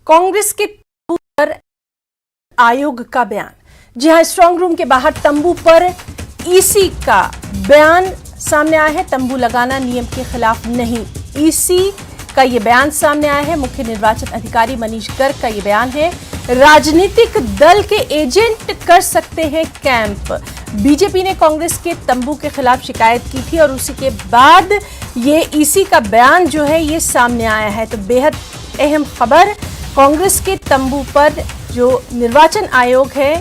कांग्रेस के तंबू पर आयोग का बयान। जी हां, स्ट्रांग रूम के बाहर तंबू पर ईसी का बयान सामने आया है। तंबू लगाना नियम के खिलाफ नहीं, ईसी का ये बयान सामने आया है। मुख्य निर्वाचन अधिकारी मनीष गर्ग का ये बयान है। राजनीतिक दल के एजेंट कर सकते हैं कैंप। बीजेपी ने कांग्रेस के तंबू के खिलाफ शिकायत की थी और उसी के बाद ये ईसी का बयान जो है ये सामने आया है। तो बेहद अहम खबर, कांग्रेस के तंबू पर जो निर्वाचन आयोग है,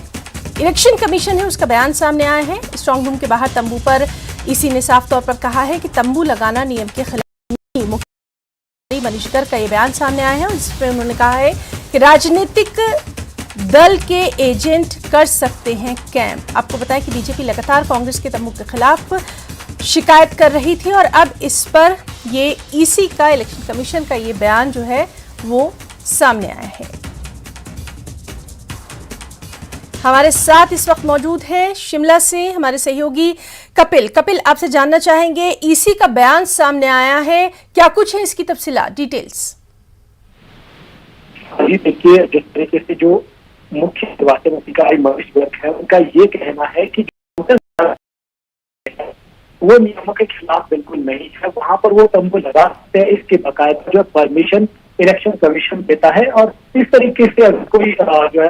इलेक्शन कमीशन है, उसका बयान सामने आया है। स्ट्रांग रूम के बाहर तंबू पर ईसी ने साफ तौर पर कहा है कि तंबू लगाना नियम के खिलाफ नहीं। मुख्यमंत्री मनीष गर्ग का ये बयान सामने आया है। इसमें उन्होंने कहा है कि राजनीतिक दल के एजेंट कर सकते हैं कैंप। आपको बताया कि बीजेपी लगातार कांग्रेस के तंबू के खिलाफ शिकायत कर रही थी और अब इस पर ये ईसी का, इलेक्शन कमीशन का ये बयान जो है वो सामने आया है। हमारे साथ इस वक्त मौजूद है शिमला से हमारे सहयोगी कपिल। कपिल, आपसे जानना चाहेंगे, ईसी का बयान सामने आया है, क्या कुछ है इसकी तफसीलात, डिटेल्स? देखिए, जिस तरीके से जो मुख्य निर्वाचन अधिकारी मनीष गर्ग है, उनका ये कहना है कि वो नियमों के खिलाफ बिल्कुल नहीं है। वहां पर वो तंबू लगा सकते हैं, इसके बाकायदा जो परमिशन इलेक्शन कमीशन देता है। और इस तरीके से अगर कोई जो है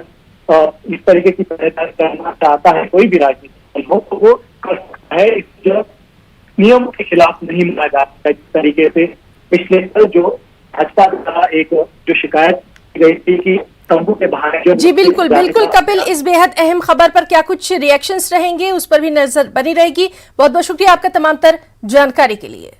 इस तरीके की करना चाहता है, कोई भी राजनीतिक दल हो, तो वो कर सकता है। इस जो नियम के खिलाफ नहीं माना जा सकता। इस तरीके से पिछले जो भाजपा द्वारा एक जो शिकायत की गई थी कि तंबू के बाहर जो जी बिल्कुल बिल्कुल कपिल, इस बेहद अहम खबर पर क्या कुछ रिएक्शंस रहेंगे उस पर भी नजर बनी रहेगी। बहुत बहुत शुक्रिया आपका तमाम तर जानकारी के लिए।